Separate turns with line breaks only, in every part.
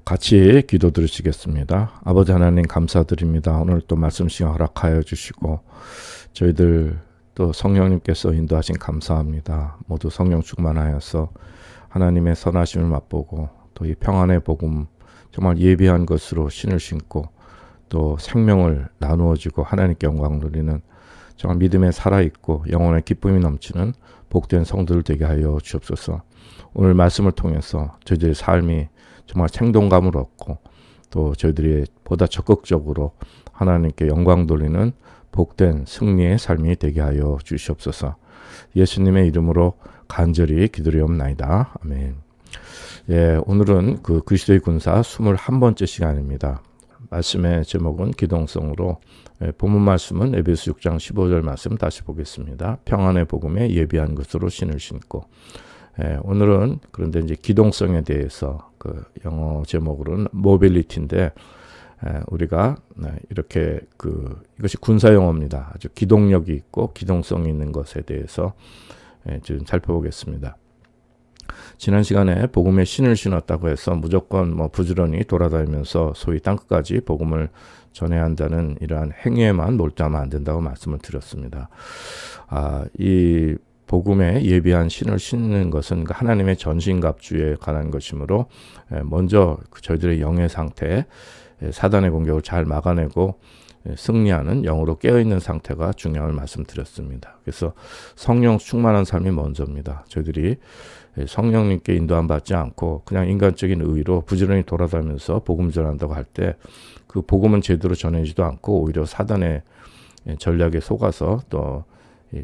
같이 기도 드리시겠습니다. 아버지 하나님 감사드립니다. 오늘 또 말씀 시간 허락하여 주시고 저희들 또 성령님께서 인도하신 감사합니다. 모두 성령 충만하여서 하나님의 선하심을 맛보고 또 이 평안의 복음 정말 예비한 것으로 신을 신고 또 생명을 나누어지고 하나님께 영광 누리는 정말 믿음에 살아있고 영혼의 기쁨이 넘치는 복된 성도들 되게 하여 주옵소서. 오늘 말씀을 통해서 저희들의 삶이 정말 생동감을 얻고 또 저희들이 보다 적극적으로 하나님께 영광 돌리는 복된 승리의 삶이 되게 하여 주시옵소서. 예수님의 이름으로 간절히 기도리옵나이다. 아멘. 예, 오늘은 그 그리스도의 군사 21번째 시간입니다. 말씀의 제목은 기동성으로 본문 말씀은 에베소 6장 15절 말씀 다시 보겠습니다. 평안의 복음에 예비한 것으로 신을 신고 오늘은 그런데 이제 기동성에 대해서 그 영어 제목으로는 모빌리티인데 우리가 이렇게 이것이 군사 용어입니다. 아주 기동력이 있고 기동성이 있는 것에 대해서 좀 살펴보겠습니다. 지난 시간에 복음에 신을 신었다고 해서 무조건 부지런히 돌아다니면서 소위 땅끝까지 복음을 전해야 한다는 이러한 행위에만 몰두하면 안 된다고 말씀을 드렸습니다. 이 복음에 예비한 신을 신는 것은 하나님의 전신갑주에 관한 것이므로 먼저 저희들의 영의 상태, 사단의 공격을 잘 막아내고 승리하는 영으로 깨어있는 상태가 중요함을 말씀드렸습니다. 그래서 성령 충만한 삶이 먼저입니다. 저희들이 성령님께 인도함 받지 않고 그냥 인간적인 의의로 부지런히 돌아다니면서 복음 전한다고 할 때 그 복음은 제대로 전해지도 않고 오히려 사단의 전략에 속아서 또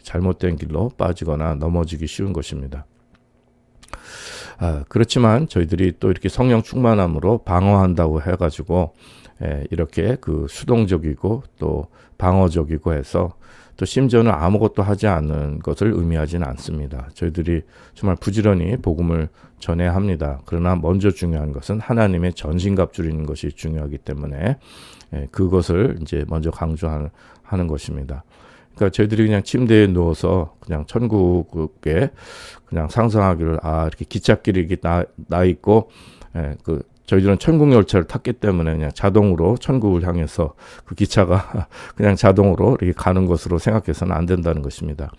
잘못된 길로 빠지거나 넘어지기 쉬운 것입니다. 그렇지만 저희들이 또 이렇게 성령 충만함으로 방어한다고 해가지고 이렇게 수동적이고 또 방어적이고 해서 또 심지어는 아무것도 하지 않는 것을 의미하지는 않습니다. 저희들이 정말 부지런히 복음을 전해야 합니다. 그러나 먼저 중요한 것은 하나님의 전신갑주리는 것이 중요하기 때문에 그것을 이제 먼저 강조하는 것입니다. 그러니까 저희들이 그냥 침대에 누워서 그냥 천국에 그냥 상상하기를 이렇게 기찻길이 이렇게 나 있고 저희들은 천국 열차를 탔기 때문에 그냥 자동으로 천국을 향해서 그 기차가 그냥 자동으로 이렇게 가는 것으로 생각해서는 안 된다는 것입니다.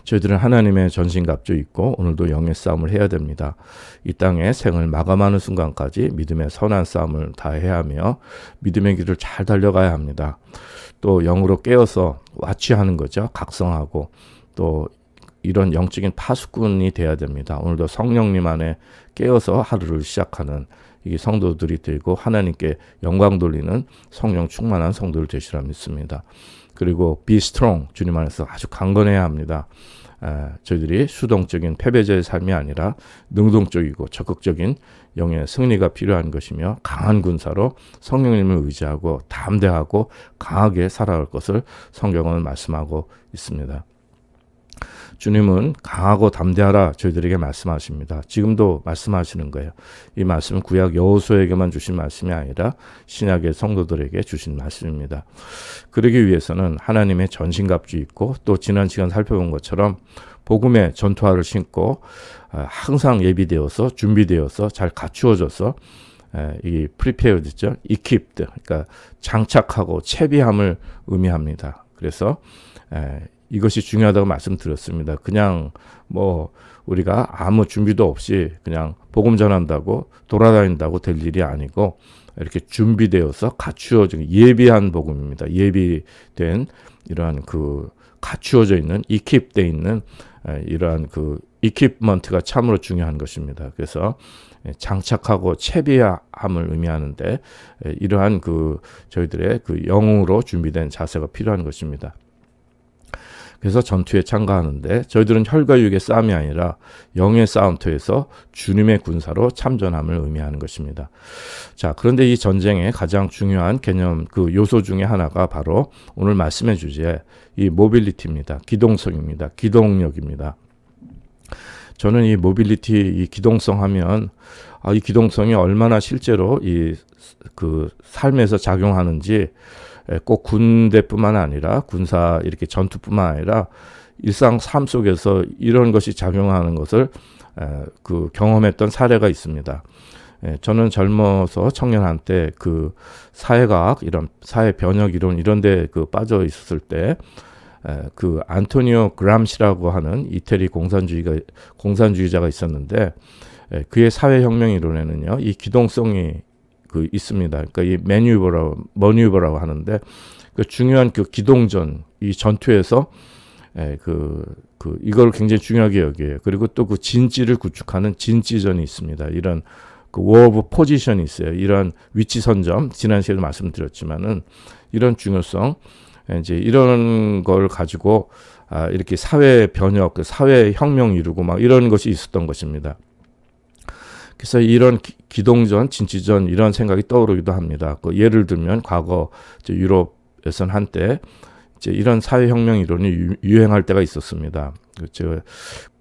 저희들은 하나님의 전신갑주 있고 오늘도 영의 싸움을 해야 됩니다. 이 땅에 생을 마감하는 순간까지 믿음의 선한 싸움을 다 해야 하며 믿음의 길을 잘 달려가야 합니다. 또 영으로 깨어서 와치하는 거죠. 각성하고 또 이런 영적인 파수꾼이 돼야 됩니다. 오늘도 성령님 안에 깨어서 하루를 시작하는 이 성도들이 되고 하나님께 영광 돌리는 성령 충만한 성도를 되시라 믿습니다. 그리고 be strong, 주님 안에서 아주 강건해야 합니다. 저희들이 수동적인 패배자의 삶이 아니라 능동적이고 적극적인 영의 승리가 필요한 것이며 강한 군사로 성령님을 의지하고 담대하고 강하게 살아갈 것을 성경은 말씀하고 있습니다. 주님은 강하고 담대하라 저희들에게 말씀하십니다. 지금도 말씀하시는 거예요. 이 말씀은 구약 여호수아에게만 주신 말씀이 아니라 신약의 성도들에게 주신 말씀입니다. 그러기 위해서는 하나님의 전신갑주 있고 또 지난 시간 살펴본 것처럼 복음의 전투화를 신고 항상 예비되어서 준비되어서 잘 갖추어져서 이 prepared 있죠? equipped, 그러니까 장착하고 채비함을 의미합니다. 그래서 이것이 중요하다고 말씀드렸습니다. 그냥 우리가 아무 준비도 없이 그냥 복음 전한다고 돌아다닌다고 될 일이 아니고 이렇게 준비되어서 갖추어진 예비한 복음입니다. 예비된 이러한 갖추어져 있는 equip되어 있는 이러한 equipment가 참으로 중요한 것입니다. 그래서 장착하고 채비함을 의미하는데 이러한 저희들의 영으로 준비된 자세가 필요한 것입니다. 그래서 전투에 참가하는데 저희들은 혈과 육의 싸움이 아니라 영의 싸움터에서 주님의 군사로 참전함을 의미하는 것입니다. 자, 그런데 이 전쟁의 가장 중요한 개념, 요소 중에 하나가 바로 오늘 말씀의 주제, 이 모빌리티입니다. 기동성입니다. 기동력입니다. 저는 이 모빌리티, 이 기동성 하면 이 기동성이 얼마나 실제로 삶에서 작용하는지 꼭 군대뿐만 아니라 군사 이렇게 전투뿐만 아니라 일상 삶 속에서 이런 것이 작용하는 것을 경험했던 사례가 있습니다. 저는 젊어서 청년 한때 그 사회과학 이런 사회 변혁 이론 이런데 그 빠져 있었을 때 그 안토니오 그람시라고 하는 이태리 공산주의자가 있었는데 그의 사회혁명 이론에는요 이 기동성이 그 있습니다. 그러니까 이 머뉴버라고 하는데 그 중요한 그 기동전 이 전투에서 이걸 굉장히 중요하게 여겨요. 그리고 또 그 진지를 구축하는 진지전이 있습니다. 이런 그 워 오브 포지션이 있어요. 이런 위치 선점 지난 시간에도 말씀드렸지만은 이런 중요성 이제 이런 걸 가지고 이렇게 사회 변혁, 사회 혁명 이루고 막 이런 것이 있었던 것입니다. 그래서 이런 기동전, 진지전 이런 생각이 떠오르기도 합니다. 그 예를 들면 과거 이제 유럽에선 한때 이제 이런 사회혁명 이론이 유행할 때가 있었습니다. 제가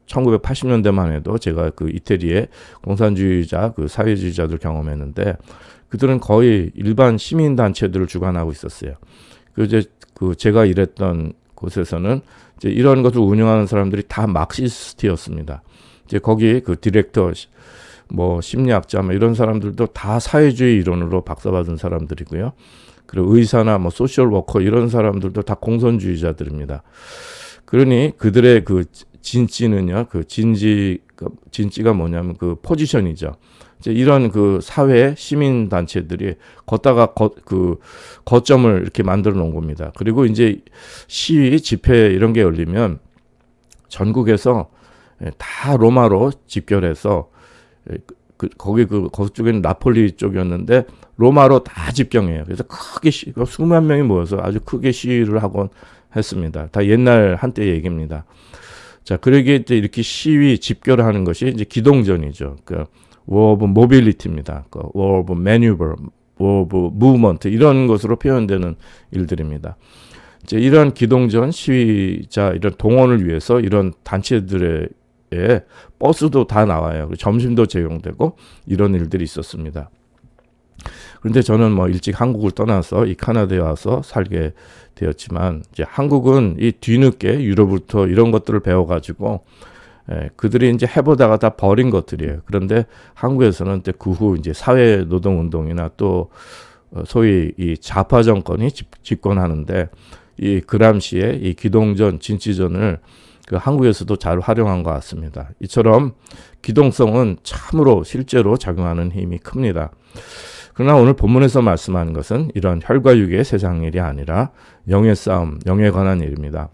1980년대만 해도 제가 그 이태리의 공산주의자, 그 사회주의자들 경험했는데 그들은 거의 일반 시민단체들을 주관하고 있었어요. 제가 일했던 곳에서는 이제 이런 것을 운영하는 사람들이 다 마크시스트였습니다. 이제 거기 그 디렉터, 심리학자, 이런 사람들도 다 사회주의 이론으로 박사받은 사람들이고요. 그리고 의사나 소셜 워커 이런 사람들도 다 공산주의자들입니다. 그러니 그들의 그 진지는요, 진지가 뭐냐면 그 포지션이죠. 이제 이런 그 사회 시민 단체들이 걷다가 거점을 이렇게 만들어 놓은 겁니다. 그리고 이제 시위, 집회 이런 게 열리면 전국에서 다 로마로 집결해서 거쪽에는 나폴리 쪽이었는데 로마로 다 집경해요. 그래서 크게 수만 명이 모여서 아주 크게 시위를 하곤 했습니다. 다 옛날 한때 얘기입니다. 자, 그러기에 이렇게 시위 집결하는 것이 이제 기동전이죠. War of Mobility입니다. War of Maneuver, War of Movement 이런 것으로 표현되는 일들입니다. 이제 이런 기동전 시위자 이런 동원을 위해서 이런 단체들의 버스도 다 나와요. 점심도 제공되고 이런 일들이 있었습니다. 그런데 저는 일찍 한국을 떠나서 이 캐나다에 와서 살게 되었지만 이제 한국은 이 뒤늦게 유럽부터 이런 것들을 배워가지고 그들이 이제 해보다가 다 버린 것들이에요. 그런데 한국에서는 그 후 이제 사회 노동 운동이나 또 소위 이 좌파 정권이 집권하는데 이 그람시의 이 기동전, 진지전을 한국에서도 잘 활용한 것 같습니다. 이처럼 기동성은 참으로 실제로 작용하는 힘이 큽니다. 그러나 오늘 본문에서 말씀하는 것은 이런 혈과 육의 세상 일이 아니라 영의 싸움, 영에 관한 일입니다.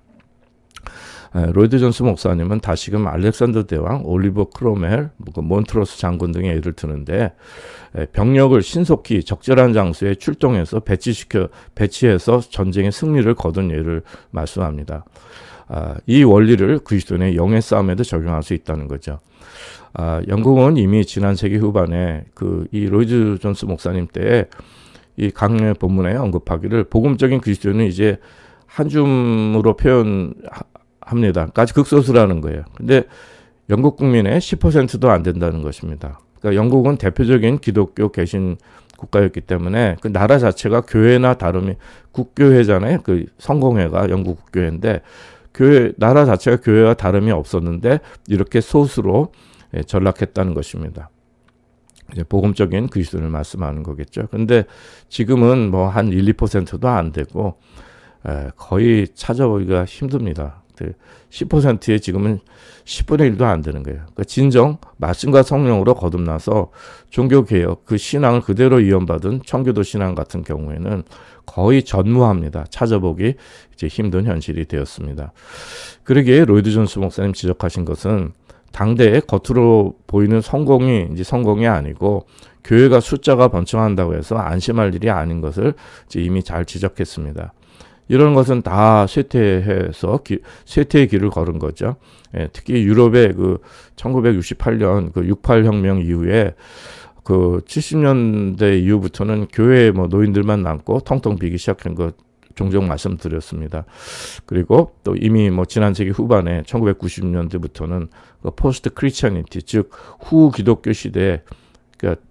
로이드 존스 목사님은 다시금 알렉산더 대왕, 올리버 크로멜, 몬트로스 장군 등의 예를 드는데 병력을 신속히 적절한 장소에 출동해서 배치해서 전쟁의 승리를 거둔 예를 말씀합니다. 이 원리를 그리스도인의 영의 싸움에도 적용할 수 있다는 거죠. 영국은 이미 지난 세기 후반에 이 로이드 존스 목사님 때에 이 강론의 본문에 언급하기를 복음적인 그리스도인은 이제 한 줌으로 표현합니다. 까지 극소수라는 거예요. 근데 영국 국민의 10%도 안 된다는 것입니다. 그러니까 영국은 대표적인 기독교 개신 국가였기 때문에 그 나라 자체가 교회나 다름이 국교회잖아요. 그 성공회가 영국 국교회인데 나라 자체가 교회와 다름이 없었는데 이렇게 소수로 전락했다는 것입니다. 이제 복음적인 그리스도를 말씀하는 거겠죠. 근데 지금은 한 1, 2%도 안 되고 거의 찾아보기가 힘듭니다. 10%에 지금은 10분의 1도 안 되는 거예요. 그러니까 진정 말씀과 성령으로 거듭나서 종교개혁, 그 신앙을 그대로 이연받은 청교도 신앙 같은 경우에는 거의 전무합니다. 찾아보기 이제 힘든 현실이 되었습니다. 그러기에 로이드 존스 목사님 지적하신 것은 당대의 겉으로 보이는 성공이 이제 성공이 아니고 교회가 숫자가 번창한다고 해서 안심할 일이 아닌 것을 이제 이미 잘 지적했습니다. 이런 것은 다 쇠퇴해서 쇠퇴의 길을 걸은 거죠. 특히 유럽의 1968년 68 혁명 이후에 70년대 이후부터는 교회에 노인들만 남고 텅텅 비기 시작한 것 종종 말씀드렸습니다. 그리고 또 이미 지난 세기 후반에 1990년대부터는 포스트 크리스천니티, 즉 후 기독교 시대에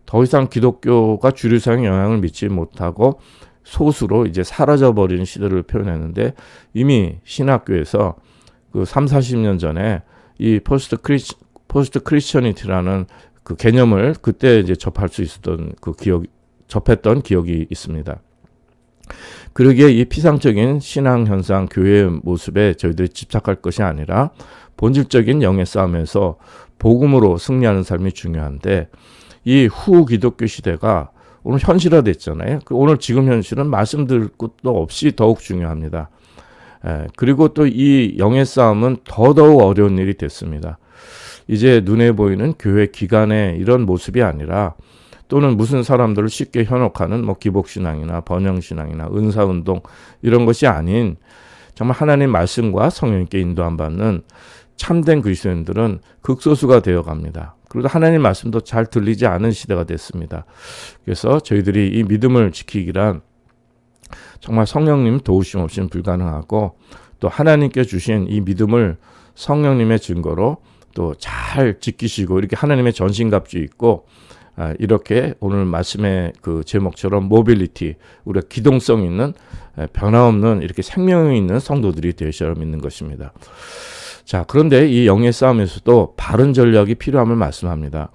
더 이상 기독교가 주류 사회에 영향을 미치지 못하고 소수로 이제 사라져버리는 시대를 표현했는데 이미 신학교에서 3, 40년 전에 이 포스트 크리스천니티라는 그 개념을 그때 이제 접할 수 있었던 접했던 기억이 있습니다. 그러기에 이 피상적인 신앙 현상, 교회의 모습에 저희들이 집착할 것이 아니라 본질적인 영의 싸움에서 복음으로 승리하는 삶이 중요한데, 이 후 기독교 시대가 오늘 현실화됐잖아요. 오늘 지금 현실은 말씀드릴 것도 없이 더욱 중요합니다. 그리고 또 이 영의 싸움은 더더욱 어려운 일이 됐습니다. 이제 눈에 보이는 교회 기관의 이런 모습이 아니라, 또는 무슨 사람들을 쉽게 현혹하는 기복신앙이나 번영신앙이나 은사운동 이런 것이 아닌, 정말 하나님 말씀과 성령님께 인도함 받는 참된 그리스도인들은 극소수가 되어갑니다. 그래도 하나님 말씀도 잘 들리지 않은 시대가 됐습니다. 그래서 저희들이 이 믿음을 지키기란 정말 성령님 도우심 없이는 불가능하고, 또 하나님께 주신 이 믿음을 성령님의 증거로 또 잘 지키시고, 이렇게 하나님의 전신갑주 있고, 이렇게 오늘 말씀의 그 제목처럼 모빌리티, 우리가 기동성 있는, 변화없는 이렇게 생명이 있는 성도들이 되셔야 믿는 것입니다. 자, 그런데 이 영의 싸움에서도 바른 전략이 필요함을 말씀합니다.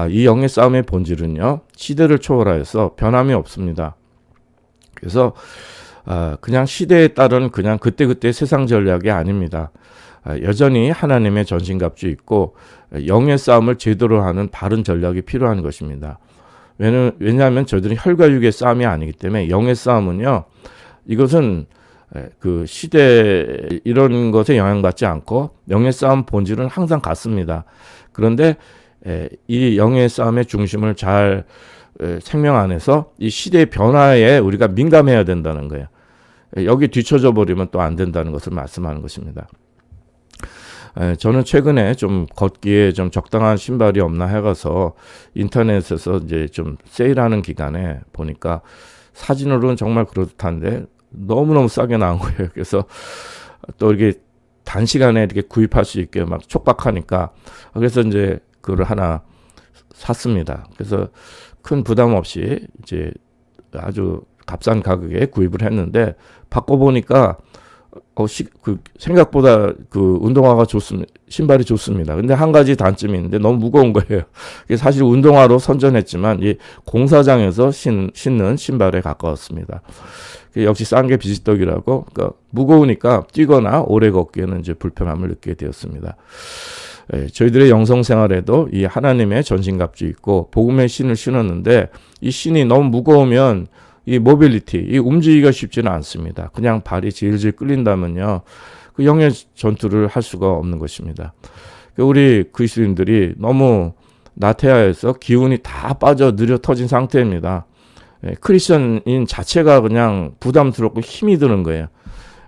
이 영의 싸움의 본질은요, 시대를 초월하여서 변함이 없습니다. 그래서 그냥 시대에 따른 그냥 그때그때 세상 전략이 아닙니다. 여전히 하나님의 전신갑주 있고 영의 싸움을 제대로 하는 바른 전략이 필요한 것입니다. 왜냐하면 저희들은 혈과 육의 싸움이 아니기 때문에, 영의 싸움은요, 이것은 그 시대 이런 것에 영향받지 않고 영의 싸움 본질은 항상 같습니다. 그런데 이 영의 싸움의 중심을 잘 생명 안에서 이 시대의 변화에 우리가 민감해야 된다는 거예요. 여기 뒤쳐져 버리면 또 안 된다는 것을 말씀하는 것입니다. 저는 최근에 좀 걷기에 좀 적당한 신발이 없나 해가서 인터넷에서 이제 좀 세일하는 기간에 보니까 사진으로는 정말 그렇듯한데 너무너무 싸게 나온 거예요. 그래서 또 이렇게 단시간에 이렇게 구입할 수 있게 막 촉박하니까, 그래서 이제 그걸 하나 샀습니다. 그래서 큰 부담 없이 이제 아주 값싼 가격에 구입을 했는데, 바꿔보니까 생각보다 그 운동화가 좋습니다. 신발이 좋습니다. 근데 한 가지 단점이 있는데 너무 무거운 거예요. 사실 운동화로 선전했지만 이 공사장에서 신는 신발에 가까웠습니다. 역시 싼 게 비지떡이라고, 그러니까 무거우니까 뛰거나 오래 걷기에는 이제 불편함을 느끼게 되었습니다. 저희들의 영성 생활에도 이 하나님의 전신갑주 있고 복음의 신을 신었는데, 이 신이 너무 무거우면 이 모빌리티, 이 움직이기가 쉽지는 않습니다. 그냥 발이 질질 끌린다면요, 그 영의 전투를 할 수가 없는 것입니다. 우리 그리스도인들이 너무 나태하여서 기운이 다 빠져 느려 터진 상태입니다. 크리스천인 자체가 그냥 부담스럽고 힘이 드는 거예요.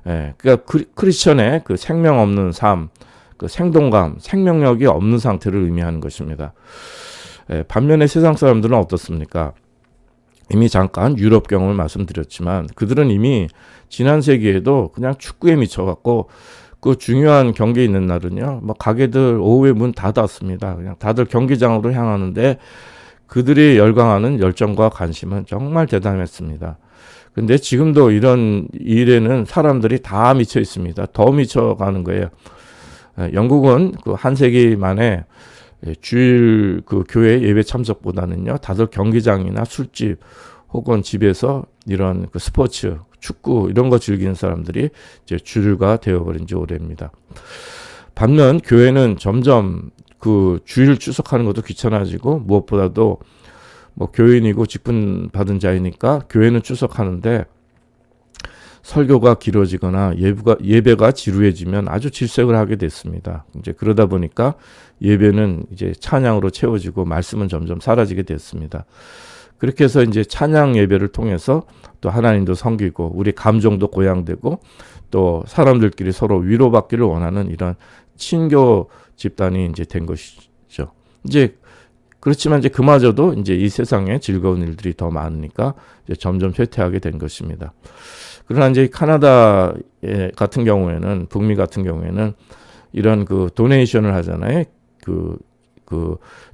그러니까 크리스천의 그 생명 없는 삶, 그 생동감, 생명력이 없는 상태를 의미하는 것입니다. 반면에 세상 사람들은 어떻습니까? 이미 잠깐 유럽 경험을 말씀드렸지만, 그들은 이미 지난 세기에도 그냥 축구에 미쳐갖고, 그 중요한 경기 있는 날은요, 가게들 오후에 문 다 닫습니다. 그냥 다들 경기장으로 향하는데, 그들이 열광하는 열정과 관심은 정말 대단했습니다. 근데 지금도 이런 일에는 사람들이 다 미쳐 있습니다. 더 미쳐가는 거예요. 영국은 그 한 세기 만에 주일 그 교회 예배 참석보다는요, 다들 경기장이나 술집 혹은 집에서 이런 그 스포츠, 축구 이런 거 즐기는 사람들이 이제 주류가 되어버린 지 오래입니다. 반면 교회는 점점 그 주일 추석하는 것도 귀찮아지고, 무엇보다도 교인이고 직분 받은 자이니까 교회는 추석하는데 설교가 길어지거나 예배가 지루해지면 아주 질색을 하게 됐습니다. 이제 그러다 보니까 예배는 이제 찬양으로 채워지고 말씀은 점점 사라지게 됐습니다. 그렇게 해서 이제 찬양 예배를 통해서 또 하나님도 섬기고 우리 감정도 고양되고 또 사람들끼리 서로 위로받기를 원하는 이런 친교 집단이 이제 된 것이죠. 이제 그렇지만 이제 그마저도 이제 이 세상에 즐거운 일들이 더 많으니까 이제 점점 쇠퇴하게 된 것입니다. 그러나 이제 카나다 같은 경우에는, 북미 같은 경우에는 이런 그 도네이션을 하잖아요.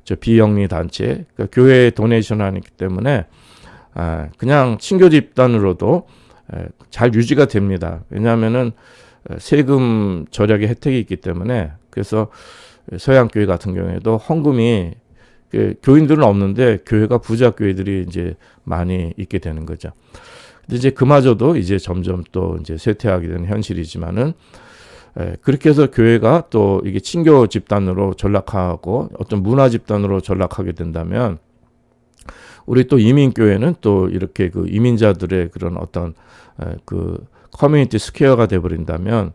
저 비영리 단체, 그러니까 교회에 도네이션 하기 때문에 그냥 친교 집단으로도 잘 유지가 됩니다. 왜냐하면은 세금 절약의 혜택이 있기 때문에. 그래서 서양교회 같은 경우에도 헌금이 교인들은 없는데 교회가 부자 교회들이 이제 많이 있게 되는 거죠. 근데 이제 그마저도 이제 점점 또 이제 쇠퇴하게 되는 현실이지만은 그렇게 해서 교회가 또 이게 친교 집단으로 전락하고 어떤 문화 집단으로 전락하게 된다면 우리 또 이민교회는 또 이렇게 그 이민자들의 그런 어떤 그 커뮤니티 스퀘어가 돼버린다면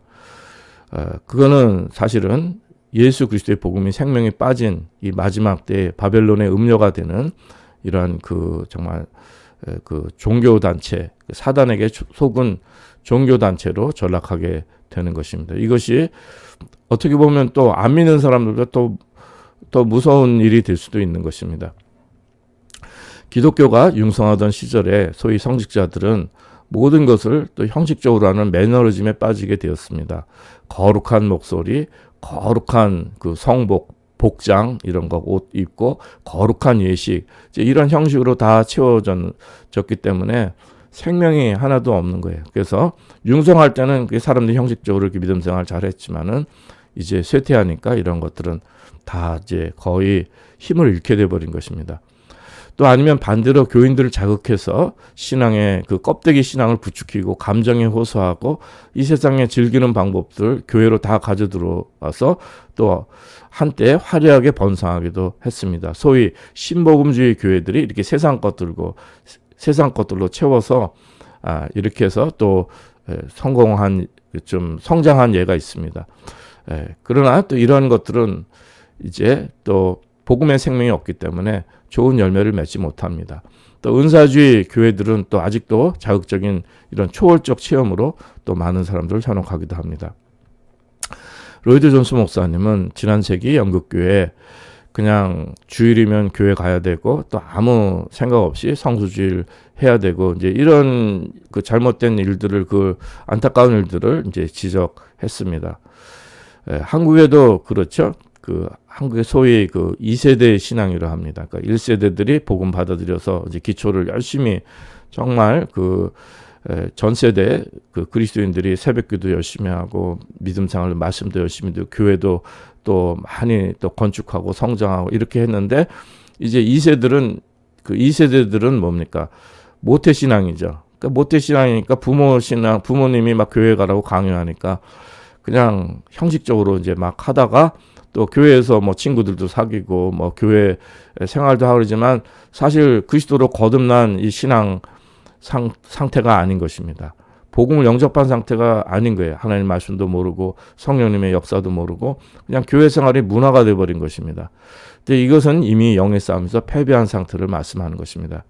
그거는 사실은 예수 그리스도의 복음이 생명이 빠진 이 마지막 때에 바벨론의 음료가 되는 이러한 그 정말 그 종교단체, 사단에게 속은 종교단체로 전락하게 되는 것입니다. 이것이 어떻게 보면 또 안 믿는 사람들도 더 무서운 일이 될 수도 있는 것입니다. 기독교가 융성하던 시절에 소위 성직자들은 모든 것을 또 형식적으로 하는 매너리즘에 빠지게 되었습니다. 거룩한 목소리, 거룩한 그 성복, 복장 이런 거 옷 입고 거룩한 예식 이런 형식으로 다 채워졌기 때문에 생명이 하나도 없는 거예요. 그래서 융성할 때는 사람들이 형식적으로 이렇게 믿음 생활 잘했지만은 이제 쇠퇴하니까 이런 것들은 다 이제 거의 힘을 잃게 돼 버린 것입니다. 또 아니면 반대로 교인들을 자극해서 신앙의 그 껍데기 신앙을 부추기고 감정에 호소하고 이 세상에 즐기는 방법들 교회로 다 가져 들어와서 또 한때 화려하게 번성하기도 했습니다. 소위 신복음주의 교회들이 이렇게 세상 것들로 채워서 이렇게 해서 또 성공한 좀 성장한 예가 있습니다. 그러나 또 이런 것들은 이제 또 복음의 생명이 없기 때문에 좋은 열매를 맺지 못합니다. 또 은사주의 교회들은 또 아직도 자극적인 이런 초월적 체험으로 또 많은 사람들을 현혹하기도 합니다. 로이드 존스 목사님은 지난 세기 영국교회 그냥 주일이면 교회 가야 되고 또 아무 생각 없이 성수주일 해야 되고 이제 이런 그 잘못된 일들을 그 안타까운 일들을 이제 지적했습니다. 한국에도 그렇죠. 그 한국의 소위 그 2세대 신앙이라 합니다. 그러니까 1세대들이 복음 받아들여서 이제 기초를 열심히 정말 그 전 세대 그 그리스도인들이 새벽기도 열심히 하고 믿음 생활 말씀도 열심히 하고 교회도 또 많이 또 건축하고 성장하고 이렇게 했는데 이제 2세대들은 뭡니까? 모태 신앙이죠. 그러니까 모태 신앙이니까 부모님이 막 교회 가라고 강요하니까 그냥 형식적으로 이제 막 하다가 또 교회에서 뭐 친구들도 사귀고 뭐 교회 생활도 하고 그러지만 사실 그리스도로 거듭난 이 신앙 상태가 아닌 것입니다. 복음을 영접한 상태가 아닌 거예요. 하나님 말씀도 모르고 성령님의 역사도 모르고 그냥 교회 생활이 문화가 되어버린 것입니다. 근데 이것은 이미 영의 싸움에서 패배한 상태를 말씀하는 것입니다.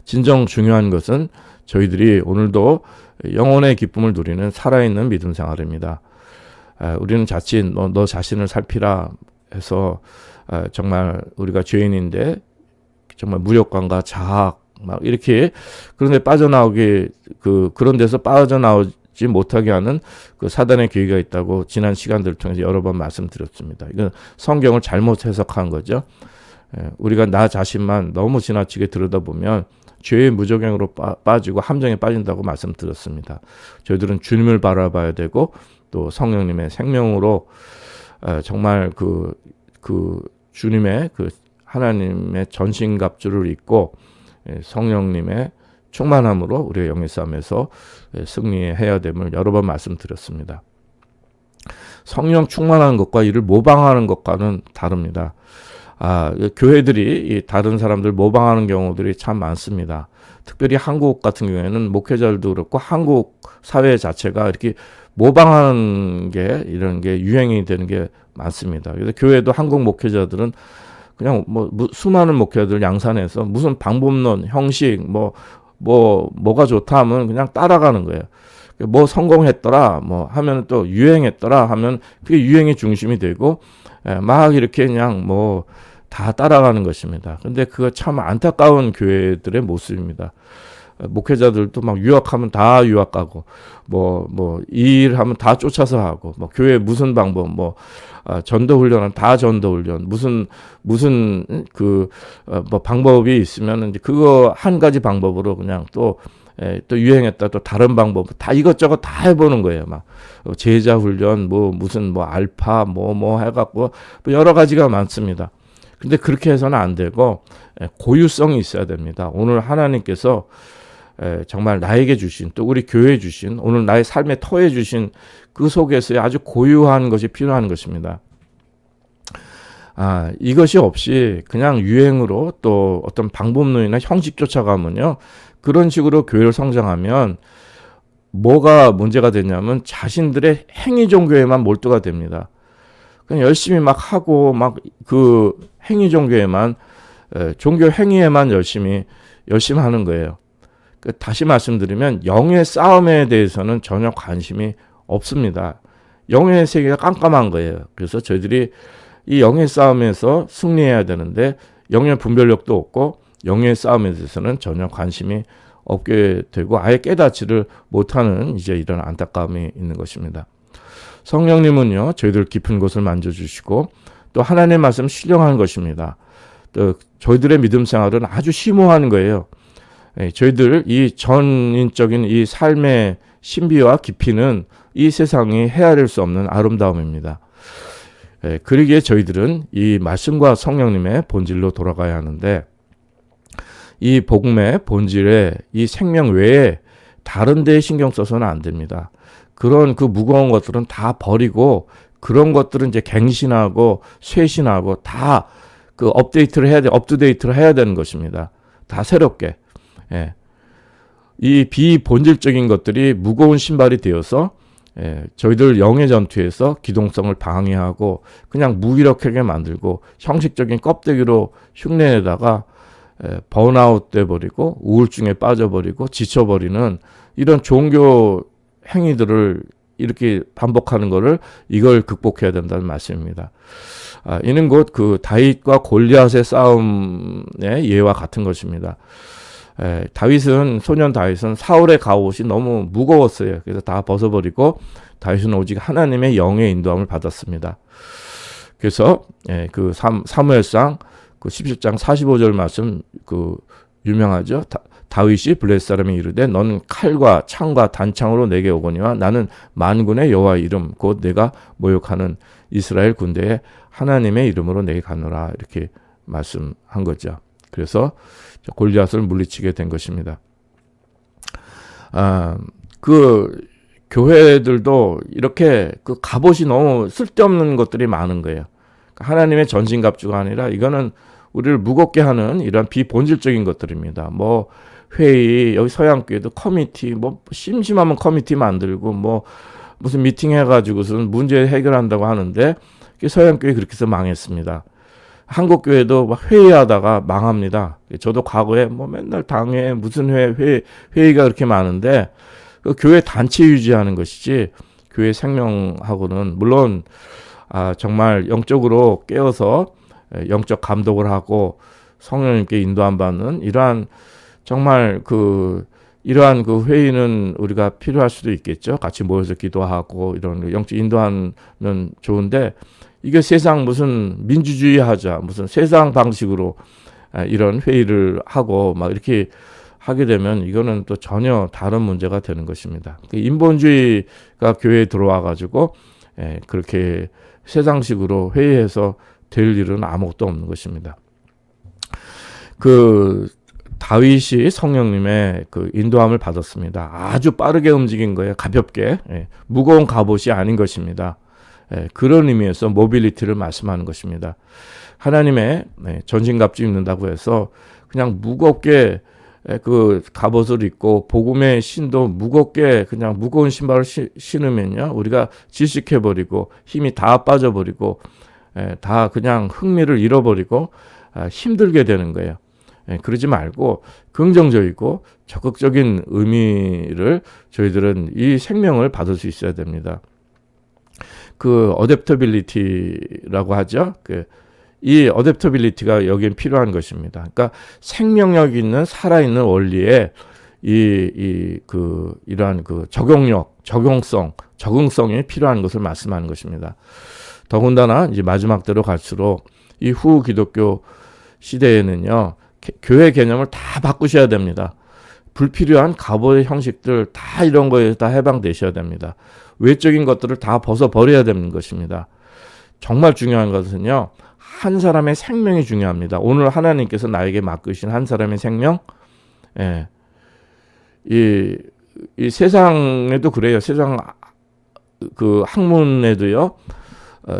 진정 중요한 것은 저희들이 오늘도 영혼의 기쁨을 누리는 살아있는 믿음 생활입니다. 우리는 자칫 너 자신을 살피라 해서 정말 우리가 죄인인데 정말 무력감과 자학 막 이렇게 그런데 빠져나오게 그런 데서 빠져나오지 못하게 하는 그 사단의 계기가 있다고 지난 시간들을 통해서 여러 번 말씀드렸습니다. 이건 성경을 잘못 해석한 거죠. 우리가 나 자신만 너무 지나치게 들여다보면 죄의 무적행으로 빠지고 함정에 빠진다고 말씀드렸습니다. 저희들은 주님을 바라봐야 되고 또 성령님의 생명으로 정말 그 주님의 그 하나님의 전신갑주를 입고 성령님의 충만함으로 우리의 영의 싸움에서 승리해야 됨을 여러 번 말씀드렸습니다. 성령 충만한 것과 이를 모방하는 것과는 다릅니다. 교회들이 다른 사람들 모방하는 경우들이 참 많습니다. 특별히 한국 같은 경우에는 목회자들도 그렇고 한국 사회 자체가 이렇게 모방하는 게 이런 게 유행이 되는 게 많습니다. 그래서 교회도 한국 목회자들은 그냥 수많은 목회자들 양산해서 무슨 방법론, 형식, 뭐가 좋다 하면 그냥 따라가는 거예요. 뭐 성공했더라, 뭐 하면 또 유행했더라 하면 그게 유행의 중심이 되고 막 이렇게 그냥 다 따라가는 것입니다. 근데 그거 참 안타까운 교회들의 모습입니다. 목회자들도 막 유학하면 다 유학 가고, 이 일 하면 다 쫓아서 하고, 교회 무슨 방법, 전도 훈련은 다 전도 훈련, 무슨 방법이 있으면 이제 그거 한 가지 방법으로 그냥 또 유행했다 또 다른 방법 다 이것저것 다 해보는 거예요. 막 제자 훈련, 무슨 알파, 해갖고 여러 가지가 많습니다. 근데 그렇게 해서는 안 되고 고유성이 있어야 됩니다. 오늘 하나님께서 정말 나에게 주신, 또 우리 교회에 주신, 오늘 나의 삶의 터에 주신 그 속에서의 아주 고유한 것이 필요한 것입니다. 이것이 없이 그냥 유행으로 또 어떤 방법론이나 형식 쫓아가면요, 그런 식으로 교회를 성장하면 뭐가 문제가 되냐면 자신들의 행위 종교에만 몰두가 됩니다. 그냥 열심히 막 하고 막 그 행위 종교에만, 종교 행위에만 열심히 하는 거예요. 다시 말씀드리면 영의 싸움에 대해서는 전혀 관심이 없습니다. 영의 세계가 깜깜한 거예요. 그래서 저희들이 이 영의 싸움에서 승리해야 되는데 영의 분별력도 없고 영의 싸움에 대해서는 전혀 관심이 없게 되고 아예 깨닫지를 못하는 이제 이런 안타까움이 있는 것입니다. 성령님은요, 저희들 깊은 곳을 만져주시고 또 하나님의 말씀 실령하는 것입니다. 또 저희들의 믿음 생활은 아주 심오한 거예요. 저희들 이 전인적인 이 삶의 신비와 깊이는 이 세상이 헤아릴 수 없는 아름다움입니다. 그러기에 저희들은 이 말씀과 성령님의 본질로 돌아가야 하는데, 이 복음의 본질에 이 생명 외에 다른 데에 신경 써서는 안 됩니다. 그런 그 무거운 것들은 다 버리고 그런 것들은 이제 갱신하고 쇄신하고 다 그 업데이트를 해야 돼, 업투데이트를 해야 되는 것입니다. 다 새롭게. 이 비본질적인 것들이 무거운 신발이 되어서 저희들 영의 전투에서 기동성을 방해하고 그냥 무기력하게 만들고 형식적인 껍데기로 흉내내다가 번아웃 돼버리고 우울증에 빠져버리고 지쳐버리는 이런 종교 행위들을 이렇게 반복하는 것을, 이걸 극복해야 된다는 말씀입니다. 이는 곧 그 다윗과 골리앗의 싸움의 예와 같은 것입니다. 소년 다윗은 사울의 갑옷이 너무 무거웠어요. 그래서 다 벗어버리고 다윗은 오직 하나님의 영의 인도함을 받았습니다. 그래서 그 사무엘상 그 17장 45절 말씀, 그 유명하죠. 다윗이 블레셋 사람이 이르되 너는 칼과 창과 단창으로 내게 오거니와 나는 만군의 여호와의 이름 곧 내가 모욕하는 이스라엘 군대의 하나님의 이름으로 내게 가노라, 이렇게 말씀한 거죠. 그래서 골리앗을 물리치게 된 것입니다. 그 교회들도 이렇게 그 갑옷이 너무 쓸데없는 것들이 많은 거예요. 하나님의 전신갑주가 아니라 이거는 우리를 무겁게 하는 이런 비본질적인 것들입니다. 뭐 회의, 여기 서양교회도 커미티, 뭐 심심하면 커미티 만들고 뭐 무슨 미팅 해가지고선 문제 해결한다고 하는데 서양교회 그렇게 해서 망했습니다. 한국교회도 막 회의하다가 망합니다. 저도 과거에 뭐 맨날 당회 무슨 회의가 그렇게 많은데 그 교회 단체 유지하는 것이지 교회 생명하고는, 물론 정말 영적으로 깨어서 영적 감독을 하고 성령님께 인도함 받는 이러한 정말 이러한 그 회의는 우리가 필요할 수도 있겠죠. 같이 모여서 기도하고 이런 영적 인도하면 좋은데, 이게 세상 무슨 민주주의 하자, 무슨 세상 방식으로 이런 회의를 하고 막 이렇게 하게 되면 이거는 또 전혀 다른 문제가 되는 것입니다. 인본주의가 교회에 들어와 가지고 그렇게 세상식으로 회의해서 될 일은 아무것도 없는 것입니다. 다윗이 성령님의 그 인도함을 받았습니다. 아주 빠르게 움직인 거예요. 가볍게. 무거운 갑옷이 아닌 것입니다. 그런 의미에서 모빌리티를 말씀하는 것입니다. 하나님의 전신갑주 입는다고 해서 그냥 무겁게 그 갑옷을 입고 복음의 신도 무겁게 그냥 무거운 신발을 신으면요, 우리가 질식해버리고 힘이 다 빠져버리고 다 그냥 흥미를 잃어버리고 힘들게 되는 거예요. 그러지 말고 긍정적이고 적극적인 의미를 저희들은 이 생명을 받을 수 있어야 됩니다. 그 어댑터빌리티라고 하죠. 이 어댑터빌리티가 여기엔 필요한 것입니다. 그러니까 생명력 있는 살아있는 원리에 이러한 그 적응성이 필요한 것을 말씀하는 것입니다. 더군다나 이제 마지막 때로 갈수록 이 후 기독교 시대에는요, 교회 개념을 다 바꾸셔야 됩니다. 불필요한 갑옷의 형식들 다 이런 거에 다 해방되셔야 됩니다. 외적인 것들을 다 벗어버려야 되는 것입니다. 정말 중요한 것은요, 한 사람의 생명이 중요합니다. 오늘 하나님께서 나에게 맡기신 한 사람의 생명, 예. 이 세상에도 그래요. 세상 그 학문에도요.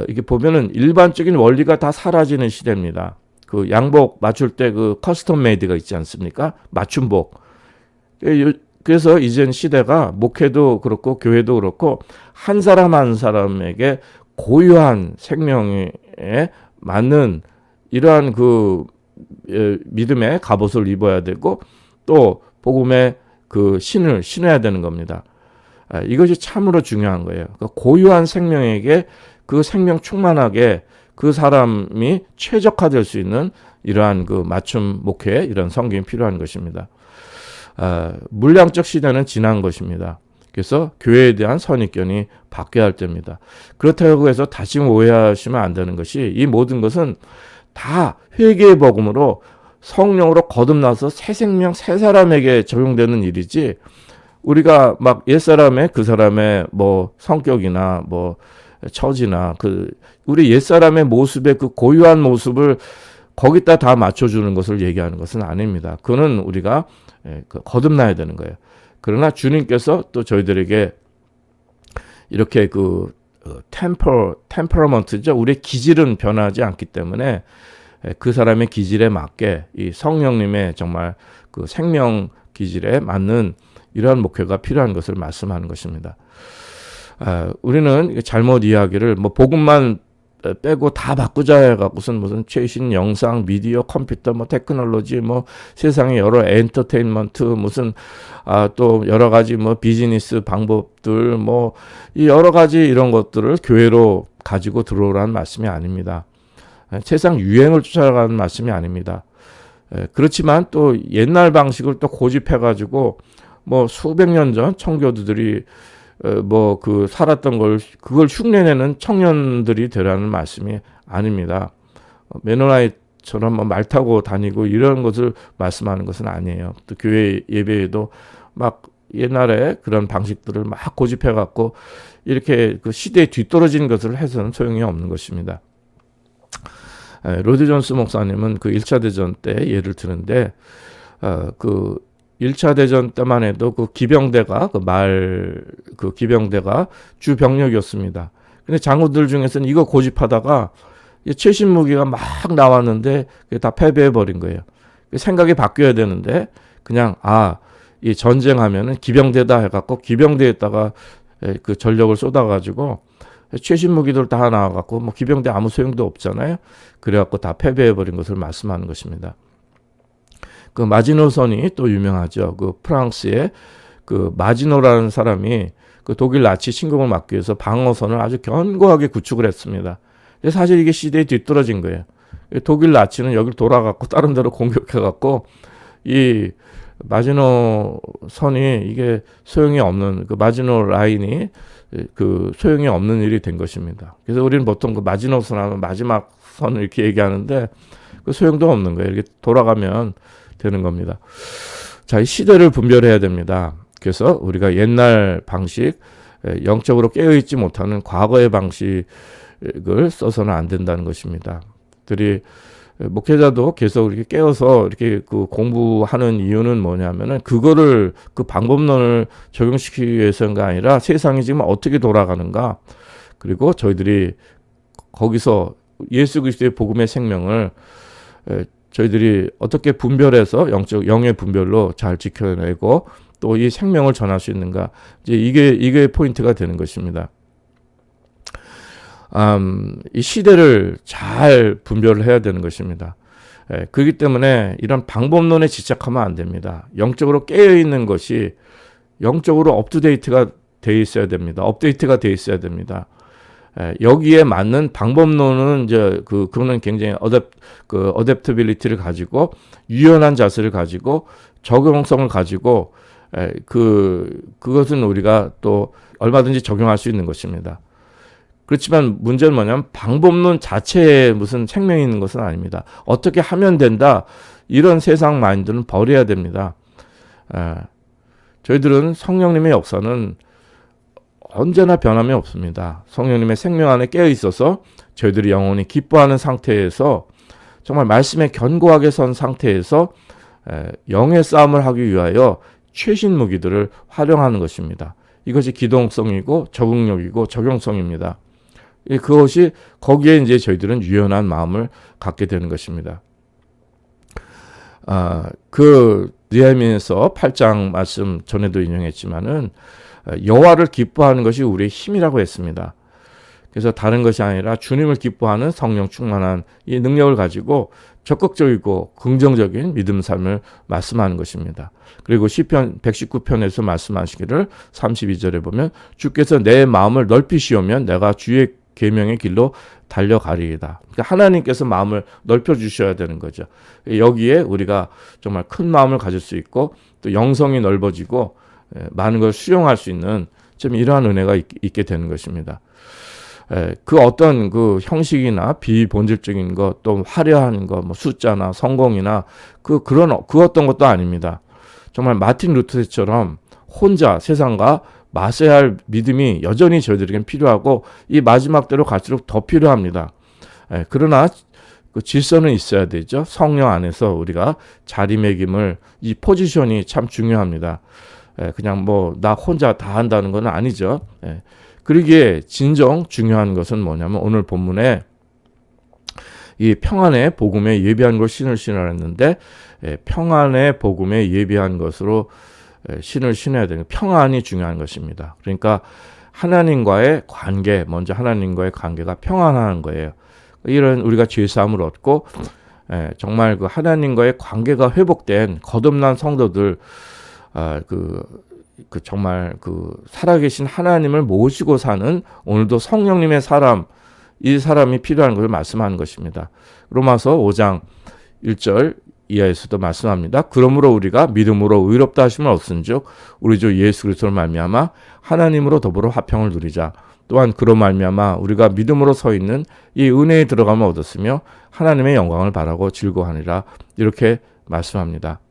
이게 보면은 일반적인 원리가 다 사라지는 시대입니다. 그 양복 맞출 때 그 커스텀 메이드가 있지 않습니까? 맞춤복. 그래서 이젠 시대가 목회도 그렇고 교회도 그렇고 한 사람 한 사람에게 고유한 생명에 맞는 이러한 그 믿음의 갑옷을 입어야 되고 또 복음의 그 신을 신어야 되는 겁니다. 이것이 참으로 중요한 거예요. 그러니까 고유한 생명에게 그 생명 충만하게 그 사람이 최적화될 수 있는 이러한 그 맞춤 목회 이런 성경이 필요한 것입니다. 물량적 시대는 지난 것입니다. 그래서 교회에 대한 선입견이 바뀌어야 할 때입니다. 그렇다고 해서 다시 오해하시면 안 되는 것이 이 모든 것은 다 회개의 복음으로 성령으로 거듭나서 새 생명 새 사람에게 적용되는 일이지 우리가 막 옛사람의 그 사람의 뭐 성격이나 뭐 처지나 그 우리 옛사람의 모습의 그 고유한 모습을 거기다 다 맞춰주는 것을 얘기하는 것은 아닙니다. 그거는 우리가 거듭나야 되는 거예요. 그러나 주님께서 또 저희들에게 이렇게 그 템퍼러먼트죠. 우리의 기질은 변하지 않기 때문에 그 사람의 기질에 맞게 이 성령님의 정말 그 생명 기질에 맞는 이러한 목회가 필요한 것을 말씀하는 것입니다. 우리는 잘못 이야기를 뭐 복음만 빼고 다 바꾸자 해갖고선 무슨 최신 영상, 미디어, 컴퓨터, 뭐 테크놀로지, 뭐 세상의 여러 엔터테인먼트, 무슨 또 여러 가지 뭐 비즈니스 방법들, 뭐 이 여러 가지 이런 것들을 교회로 가지고 들어오라는 말씀이 아닙니다. 세상 유행을 쫓아가는 말씀이 아닙니다. 그렇지만 또 옛날 방식을 또 고집해가지고 뭐 수백 년 전 청교도들이 뭐 그 살았던 걸 그걸 흉내내는 청년들이 되라는 말씀이 아닙니다. 메노나이트처럼 뭐 말 타고 다니고 이런 것을 말씀하는 것은 아니에요. 또 교회 예배에도 막 옛날에 그런 방식들을 막 고집해 갖고 이렇게 그 시대에 뒤떨어진 것을 해서는 소용이 없는 것입니다. 로드 존스 목사님은 그 1차 대전 때 예를 드는데 그 1차 대전 때만 해도 그 기병대가 그 기병대가 주 병력이었습니다. 근데 장군들 중에서는 이거 고집하다가 최신 무기가 막 나왔는데 그게 다 패배해 버린 거예요. 생각이 바뀌어야 되는데 그냥 이 전쟁하면은 기병대다 해갖고 기병대에다가 그 전력을 쏟아가지고 최신 무기들 다 나와갖고 뭐 기병대 아무 소용도 없잖아요. 그래갖고 다 패배해 버린 것을 말씀하는 것입니다. 그 마지노선이 또 유명하죠. 그 프랑스의 그 마지노라는 사람이 그 독일 나치 침공을 막기 위해서 방어선을 아주 견고하게 구축을 했습니다. 근데 사실 이게 시대에 뒤떨어진 거예요. 독일 나치는 여기를 돌아갔고 다른 데로 공격해갖고 이 마지노 선이 이게 소용이 없는 그 마지노 라인이 그 소용이 없는 일이 된 것입니다. 그래서 우리는 보통 그 마지노 선 하면 마지막 선을 이렇게 얘기하는데 그 소용도 없는 거예요. 이렇게 돌아가면 되는 겁니다. 자, 이 시대를 분별해야 됩니다. 그래서 우리가 옛날 방식, 영적으로 깨어있지 못하는 과거의 방식을 써서는 안 된다는 것입니다. 목회자도 계속 이렇게 깨어서 이렇게 그 공부하는 이유는 뭐냐면은 그거를 그 방법론을 적용시키기 위해서가 아니라 세상이 지금 어떻게 돌아가는가 그리고 저희들이 거기서 예수 그리스도의 복음의 생명을 저희들이 어떻게 분별해서 영의 분별로 잘 지켜내고 또 이 생명을 전할 수 있는가 이제 이게 포인트가 되는 것입니다. 이 시대를 잘 분별을 해야 되는 것입니다. 그렇기 때문에 이런 방법론에 집착하면 안 됩니다. 영적으로 깨어있는 것이 영적으로 업투데이트가 돼 있어야 됩니다. 업데이트가 돼 있어야 됩니다. 여기에 맞는 방법론은 이제 그거는 굉장히 어댑터빌리티를 가지고 유연한 자세를 가지고 적용성을 가지고 그것은 우리가 또 얼마든지 적용할 수 있는 것입니다. 그렇지만 문제는 뭐냐면 방법론 자체에 무슨 생명이 있는 것은 아닙니다. 어떻게 하면 된다 이런 세상 마인드는 버려야 됩니다. 저희들은 성령님의 역사는 언제나 변함이 없습니다. 성령님의 생명 안에 깨어 있어서 저희들이 영혼이 기뻐하는 상태에서 정말 말씀에 견고하게 선 상태에서 영의 싸움을 하기 위하여 최신 무기들을 활용하는 것입니다. 이것이 기동성이고 적응력이고 적용성입니다. 그것이 거기에 이제 저희들은 유연한 마음을 갖게 되는 것입니다. 그 느헤미야서 8장 말씀 전에도 인용했지만은 여호와를 기뻐하는 것이 우리의 힘이라고 했습니다. 그래서 다른 것이 아니라 주님을 기뻐하는 성령 충만한 이 능력을 가지고 적극적이고 긍정적인 믿음 삶을 말씀하는 것입니다. 그리고 시편 119편에서 말씀하시기를 32절에 보면 주께서 내 마음을 넓히시오면 내가 주의 계명의 길로 달려가리이다. 그러니까 하나님께서 마음을 넓혀주셔야 되는 거죠. 여기에 우리가 정말 큰 마음을 가질 수 있고 또 영성이 넓어지고 많은 걸 수용할 수 있는 좀 이러한 은혜가 있게 되는 것입니다. 그 어떤 그 형식이나 비본질적인 것, 또 화려한 것, 뭐 숫자나 성공이나 그 어떤 것도 아닙니다. 정말 마틴 루터처럼 혼자 세상과 맞서야 할 믿음이 여전히 저희들에겐 필요하고 이 마지막 때로 갈수록 더 필요합니다. 그러나 그 질서는 있어야 되죠. 성령 안에서 우리가 자리매김을 이 포지션이 참 중요합니다. 그냥 뭐 나 혼자 다 한다는 건 아니죠. 그러기에 진정 중요한 것은 뭐냐면 오늘 본문에 이 평안의 복음에 예비한 걸 신을 신으라 했는데 평안의 복음에 예비한 것으로 신을 신어야 되는 평안이 중요한 것입니다. 그러니까 하나님과의 관계, 먼저 하나님과의 관계가 평안한 거예요. 이런 우리가 죄사함을 얻고 정말 그 하나님과의 관계가 회복된 거듭난 성도들 정말 그 살아계신 하나님을 모시고 사는 오늘도 성령님의 사람, 이 사람이 필요한 것을 말씀하는 것입니다. 로마서 5장 1절 이하에서도 말씀합니다. 그러므로 우리가 믿음으로 의롭다 하심을 얻은즉 우리 주 예수 그리스도를 말미암아 하나님으로 더불어 화평을 누리자. 또한 그로 말미암아 우리가 믿음으로 서 있는 이 은혜에 들어감을 얻었으며 하나님의 영광을 바라고 즐거워하니라. 이렇게 말씀합니다.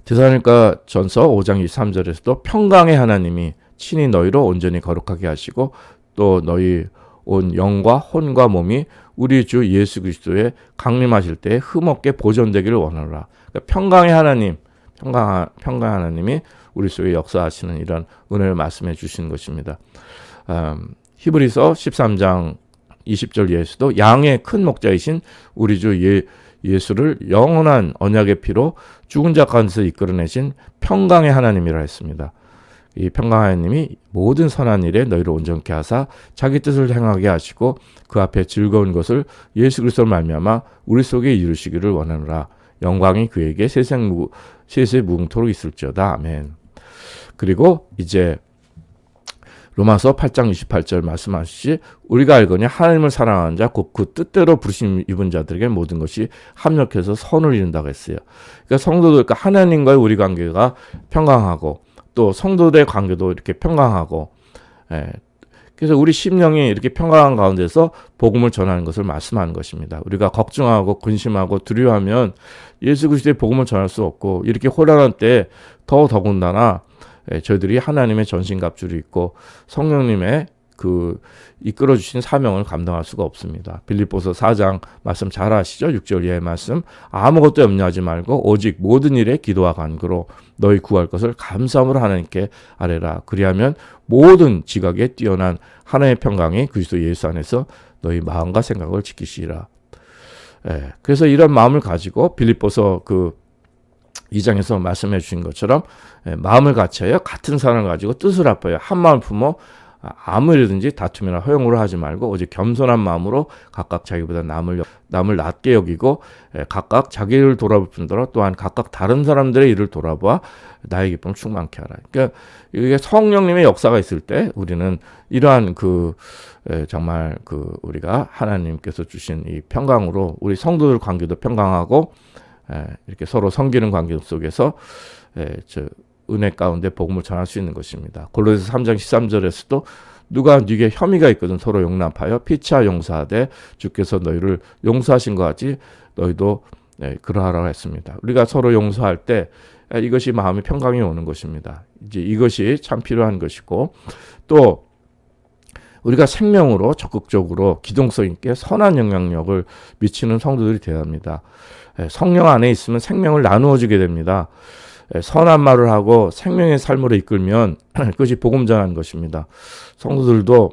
데살로니가 전서 5장 23절에서도 평강의 하나님이 친히 너희로 온전히 거룩하게 하시고 또 너희 온 영과 혼과 몸이 우리 주 예수 그리스도에 강림하실 때에 흠없게 보존되기를 원하노라. 그러니까 평강의 하나님, 평강 하나님이 우리 속에 역사하시는 이런 은혜를 말씀해 주시는 것입니다. 히브리서 13장 20절 이하에서도 양의 큰 목자이신 우리 주 예수를 영원한 언약의 피로 죽은 자 가운데서 이끌어내신 평강의 하나님이라 했습니다. 이 평강 하나님이 모든 선한 일에 너희를 온전케 하사 자기 뜻을 행하게 하시고 그 앞에 즐거운 것을 예수 그리스도로 말미암아 우리 속에 이루시기를 원하노라. 영광이 그에게 세세 무궁토록 있을지어다. 아멘. 그리고 이제 로마서 8장 28절 말씀하시지 우리가 알거니 하나님을 사랑하는 자 곧 그 뜻대로 부르심 입은 자들에게 모든 것이 합력해서 선을 이룬다고 했어요. 그러니까 성도들, 그러니까 하나님과의 우리 관계가 평강하고 또 성도들의 관계도 이렇게 평강하고, 그래서 우리 심령이 이렇게 평강한 가운데서 복음을 전하는 것을 말씀하는 것입니다. 우리가 걱정하고 근심하고 두려워하면 예수 그리스도의 복음을 전할 수 없고 이렇게 혼란한 때 더군다나 저희들이 하나님의 전신갑주를 입고 성령님의 그 이끌어 주신 사명을 감당할 수가 없습니다. 빌립보서 4장 말씀 잘 아시죠? 6절 이하의 말씀. 아무것도 염려하지 말고 오직 모든 일에 기도와 간구로 너희 구할 것을 감사함으로 하나님께 아뢰라. 그리하면 모든 지각에 뛰어난 하나님의 평강이 그리스도 예수 안에서 너희 마음과 생각을 지키시리라. 그래서 이런 마음을 가지고 빌립보서 그 2장에서 말씀해 주신 것처럼 마음을 같이하여 같은 사랑을 가지고 뜻을 합하여 한 마음을 품어 아무 일이든지 다툼이나 허용으로 하지 말고 오직 겸손한 마음으로 각각 자기보다 남을 낮게 여기고 각각 자기 일을 돌아볼 뿐더러 또한 각각 다른 사람들의 일을 돌아보아 나의 기쁨을 충만케 하라. 그러니까 이게 성령님의 역사가 있을 때 우리는 이러한 정말 우리가 하나님께서 주신 이 평강으로 우리 성도들 관계도 평강하고 이렇게 서로 섬기는 관계 속에서 은혜 가운데 복음을 전할 수 있는 것입니다. 골로새서 3장 13절에서도 누가 네게 혐의가 있거든 서로 용납하여 피차 용서하되 주께서 너희를 용서하신 것 같이 너희도 그러하라고 했습니다. 우리가 서로 용서할 때 이것이 마음의 평강이 오는 것입니다. 이제 이것이 참 필요한 것이고 또 우리가 생명으로 적극적으로 기동성 있게 선한 영향력을 미치는 성도들이 되어야 합니다. 성령 안에 있으면 생명을 나누어 주게 됩니다. 선한 말을 하고 생명의 삶으로 이끌면 그것이 복음 전하는 것입니다. 성도들도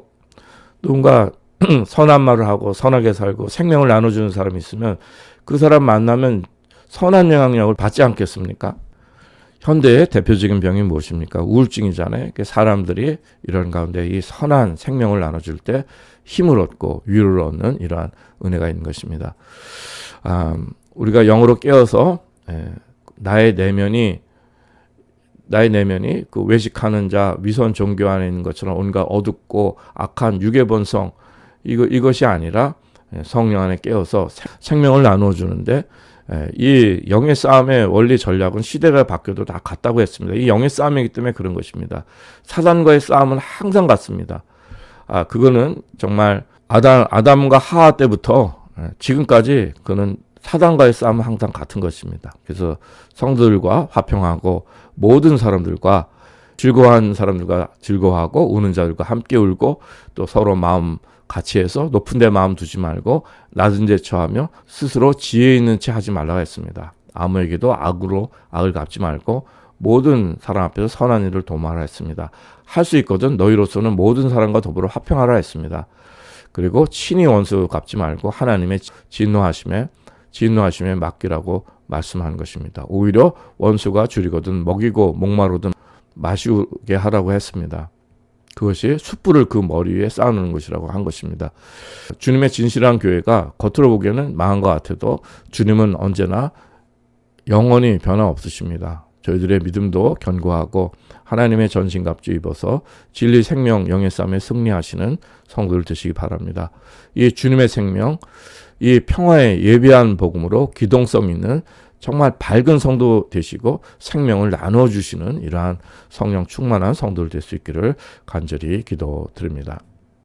누군가 선한 말을 하고 선하게 살고 생명을 나눠주는 사람이 있으면 그 사람 만나면 선한 영향력을 받지 않겠습니까? 현대의 대표적인 병이 무엇입니까? 우울증이잖아요. 사람들이 이런 가운데 이 선한 생명을 나눠줄 때 힘을 얻고 위로를 얻는 이러한 은혜가 있는 것입니다. 우리가 영으로 깨어서 나의 내면이 그 외식하는 자, 위선 종교 안에 있는 것처럼 온갖 어둡고 악한 육의 본성, 이것이 아니라 성령 안에 깨어서 생명을 나누어 주는데, 이 영의 싸움의 원리 전략은 시대가 바뀌어도 다 같다고 했습니다. 이 영의 싸움이기 때문에 그런 것입니다. 사단과의 싸움은 항상 같습니다. 그거는 정말 아담과 하하 때부터 지금까지 그는 사단과의 싸움은 항상 같은 것입니다. 그래서 성도들과 화평하고 모든 사람들과 즐거워하는 사람들과 즐거워하고 우는 자들과 함께 울고 또 서로 마음 같이 해서 높은 데 마음 두지 말고 낮은 데 처하며 스스로 지혜 있는 채 하지 말라고 했습니다. 아무에게도 악을 갚지 말고 모든 사람 앞에서 선한 일을 도모하라 했습니다. 할 수 있거든 너희로서는 모든 사람과 더불어 화평하라 했습니다. 그리고 친히 원수 갚지 말고 하나님의 진노하심에 맡기라고 말씀하는 것입니다. 오히려 원수가 줄이거든 먹이고 목마르든 마시게 하라고 했습니다. 그것이 숯불을 그 머리 위에 쌓아놓는 것이라고 한 것입니다. 주님의 진실한 교회가 겉으로 보기에는 망한 것 같아도 주님은 언제나 영원히 변함없으십니다. 저희들의 믿음도 견고하고 하나님의 전신갑주 입어서 진리 생명 영의 싸움에 승리하시는 성도들 되시기 바랍니다. 이 주님의 생명, 이 평화의 예비한 복음으로 기동성 있는 정말 밝은 성도 되시고 생명을 나눠주시는 이러한 성령 충만한 성도들 될 수 있기를 간절히 기도드립니다.